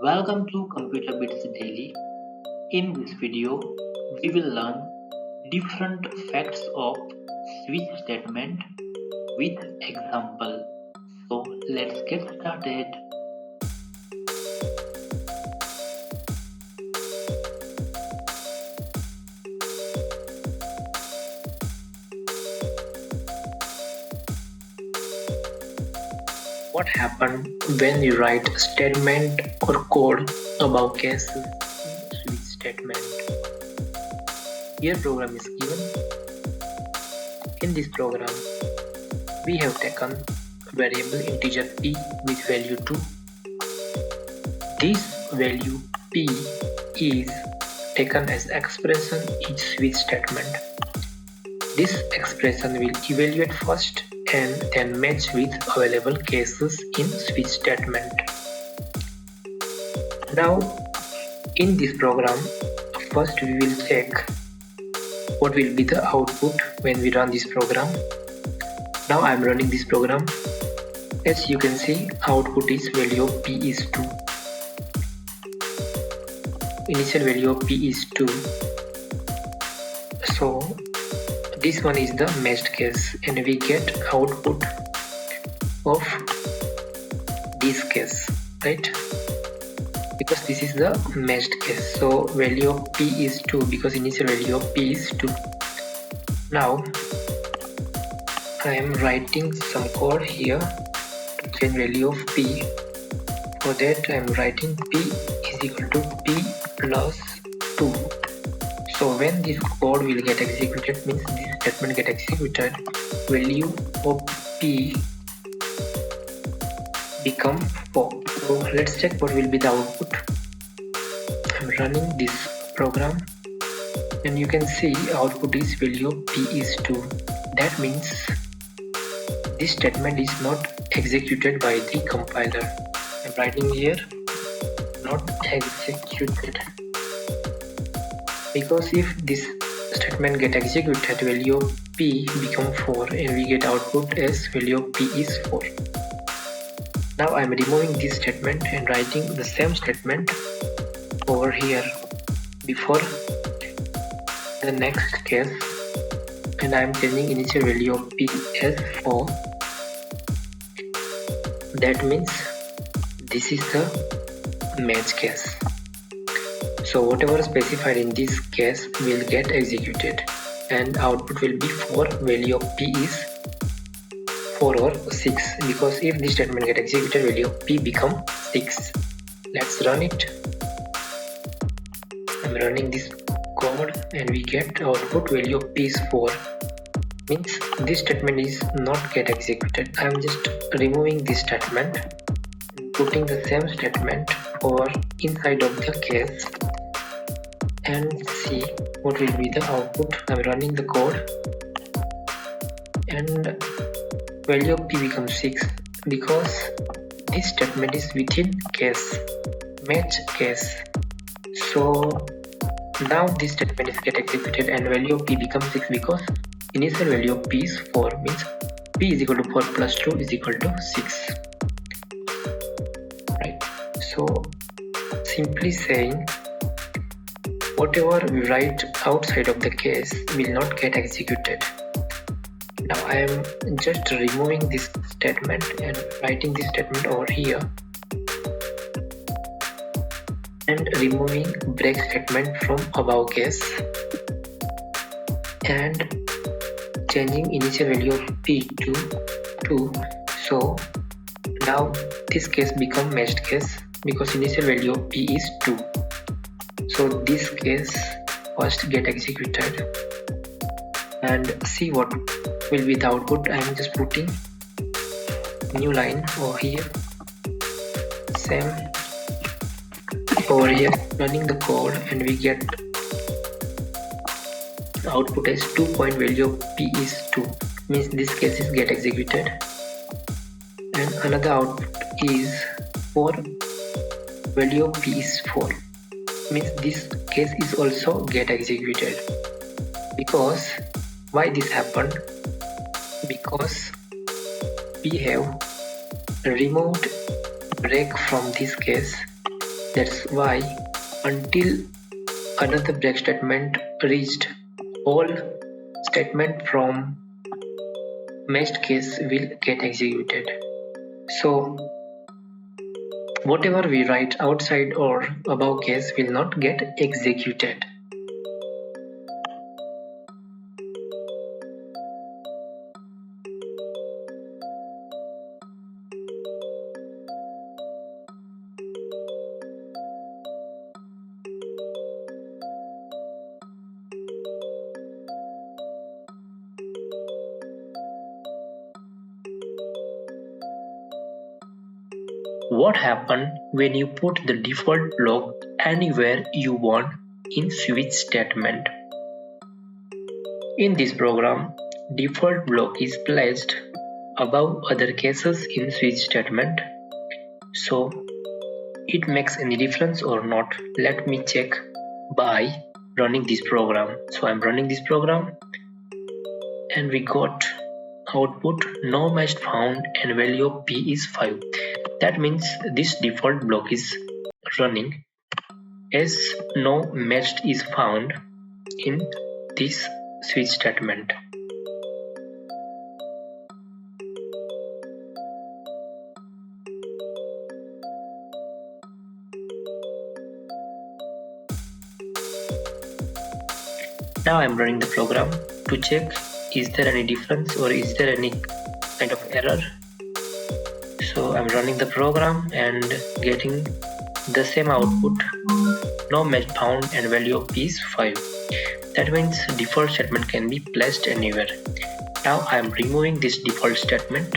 Welcome to Computer Bits Daily. In this video, we will learn different facts of switch statement with example. So let's get started. What happens when you write statement or code above case switch statement? Here program is given. In this program, we have taken variable integer p with value 2. This value p is taken as expression in switch statement. This expression will evaluate first and then match with available cases in switch statement. Now, in this program, first we will check what will be the output when we run this program. Now I am running this program. As you can see, output is value of p is 2. Initial value of p is 2. So this one is the matched case and we get output of this case, right? Because this is the matched case. So value of p is 2 because initial value of p is 2. Now I am writing some code here to change value of p. For that I am writing p is equal to p plus 2. So when this code will get executed, means this statement get executed, value of p become 4. So let's check what will be the output. I'm running this program and you can see output is value of p is 2. That means this statement is not executed by the compiler. I'm writing here not executed, because if this statement get executed, value of p become 4 and we get output as value of p is 4. Now I am removing this statement and writing the same statement over here before the next case, and I am changing initial value of p as 4. That means this is the match case. So whatever specified in this case will get executed and output will be 4. Value of p is 4 or 6, because if this statement get executed, value of p become 6. Let's run it. I'm running this code and we get output value of p is 4. Means this statement is not get executed. I'm just removing this statement, putting the same statement over inside of the case and see what will be the output. I'm running the code and value of p becomes 6 because this statement is within case, match case. So now this statement is get executed and value of p becomes 6 because initial value of p is 4, means p is equal to 4 plus 2 is equal to 6, right? So simply saying, whatever we write outside of the case will not get executed. Now I am just removing this statement and writing this statement over here and removing break statement from above case and changing initial value of p to 2. So now this case become matched case because initial value of p is 2. So this case first get executed and see what will be the output. I am just putting new line over here, same over here, running the code and we get output as 2 point value of p is 2, means this case is get executed, and another output is 4 value of p is 4, means this case is also get executed. Because why this happened? Because we have removed break from this case That's why until another break statement reached, all statement from matched case will get executed. So whatever we write outside or above case will not get executed. What happens when you put the default block anywhere you want in switch statement? In this program, default block is placed above other cases in switch statement. So it makes any difference or not? Let me check by running this program. So I'm running this program and we got output no match found and value of p is 5. That means this default block is running as no matched is found in this switch statement. Now I'm running the program to check is there any difference or is there any kind of error. So I'm running the program and getting the same output, no match found and value of p is 5. That means default statement can be placed anywhere. Now I'm removing this default statement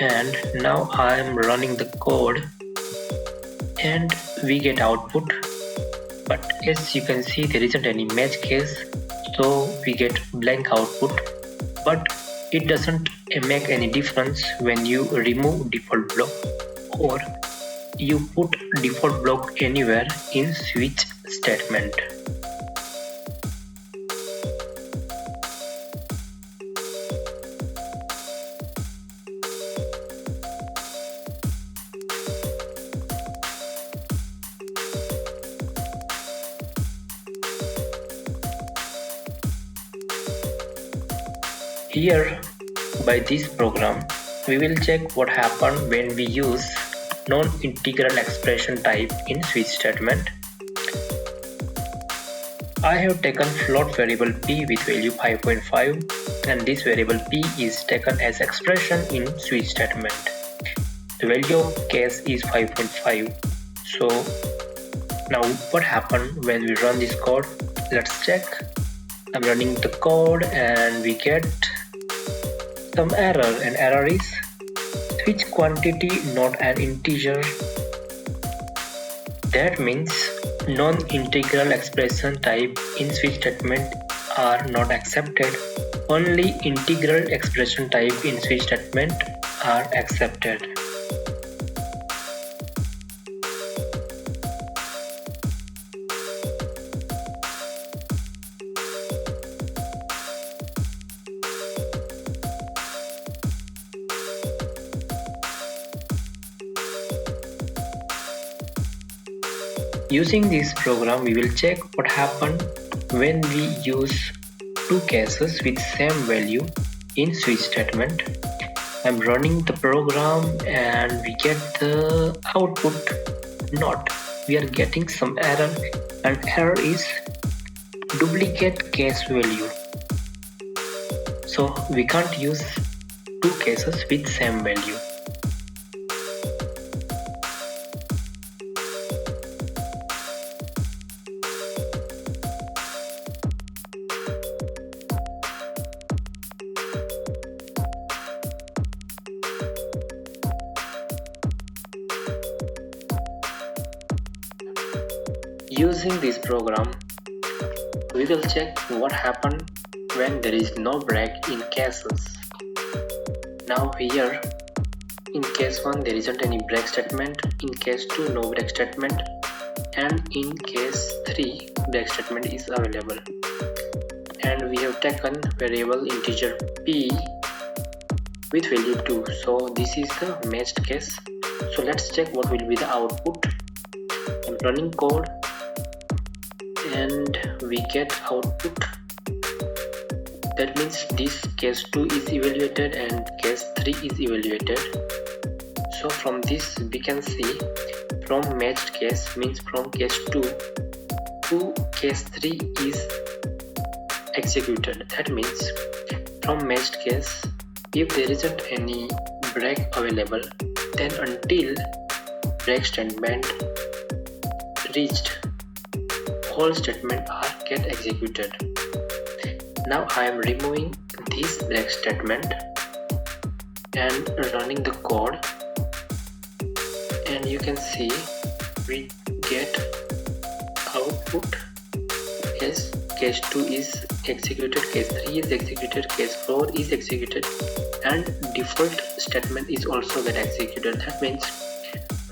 and now I'm running the code and we get output, but as you can see there isn't any match case, so we get blank output. But it doesn't make any difference when you remove default block or you put default block anywhere in switch statement. Here, by this program, we will check what happens when we use non-integral expression type in switch statement. I have taken float variable p with value 5.5 and this variable p is taken as expression in switch statement. The value of case is 5.5. So now what happens when we run this code? Let's check. I'm running the code and we get some error, and error is switch quantity not an integer. That means non-integral expression type in switch statement are not accepted. Only integral expression type in switch statement are accepted. Using this program, we will check what happens when we use two cases with same value in switch statement. I'm running the program and we get the output not. We are getting some error, and error is duplicate case value. So we can't use two cases with same value. Using this program, we will check what happens when there is no break in cases. Now here, in case 1 there isn't any break statement, in case 2 no break statement, and in case 3 break statement is available. And we have taken variable integer p with value 2. So this is the matched case. So let's check what will be the output. I'm running code and we get output. That means this case 2 is evaluated and case 3 is evaluated. So from this we can see from matched case means from case 2 to case 3 is executed. That means from matched case, if there isn't any break available, then until break statement reached, all statements are get executed. Now I am removing this break statement and running the code, and you can see we get output as case 2 is executed, case 3 is executed, case 4 is executed, and default statement is also get executed. That means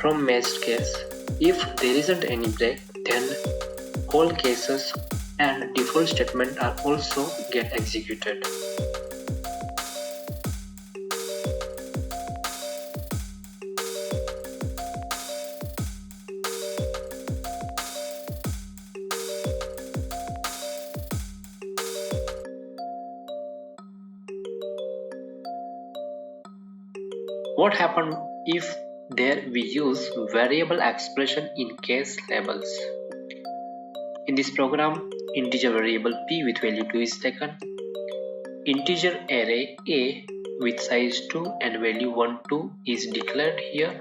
from matched case, if there isn't any break, then all cases and default statement are also get executed. What happens if there we use variable expression in case labels? In this program, integer variable p with value 2 is taken. Integer array a with size 2 and value 1, 2 is declared here.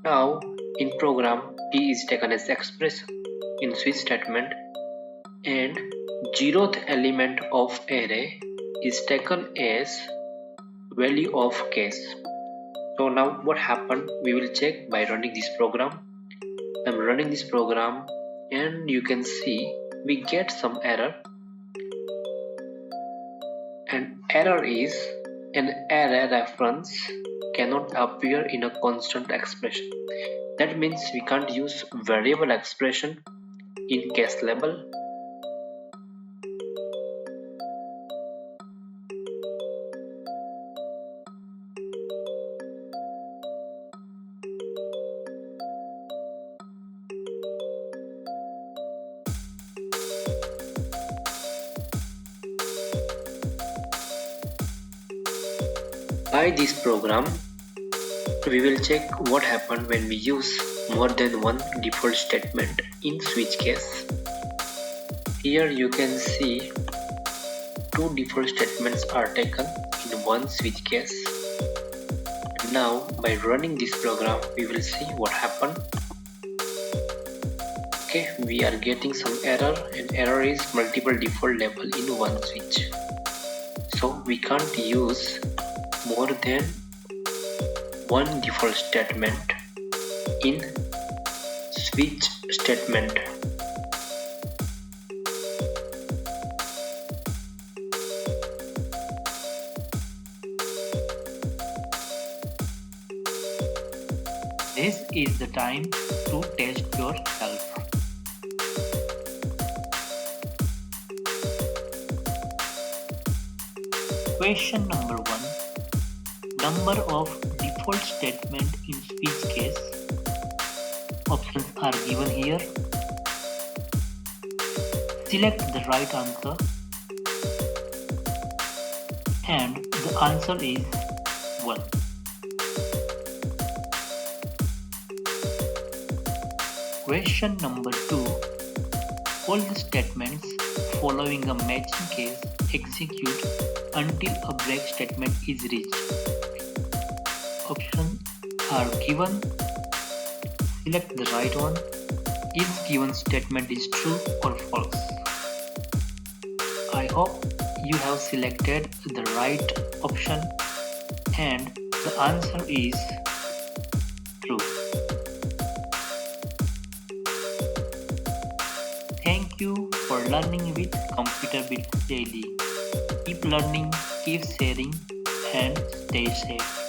Now in program, p is taken as expression in switch statement and 0th element of array is taken as value of case. So now what happened, we will check by running this program. I'm running this program and you can see we get some error, and error is an array reference cannot appear in a constant expression. That means we can't use variable expression in case label. By this program, we will check what happened when we use more than one default statement in switch case. Here you can see two default statements are taken in one switch case. Now by running this program, we will see what happened. Okay, we are getting some error, and error is multiple default label in one switch. So we can't use more than one default statement in switch statement. This is the time to test yourself. Question number 1. Number of default statement in switch case. Options are given here. Select the right answer, and the answer is 1. Question number 2. All the statements following a matching case execute until a break statement is reached. Options are given. Select the right one if given statement is true or false. I hope you have selected the right option, and the answer is true. Thank you for learning with Computer Bits Daily. Keep learning, keep sharing, and stay safe.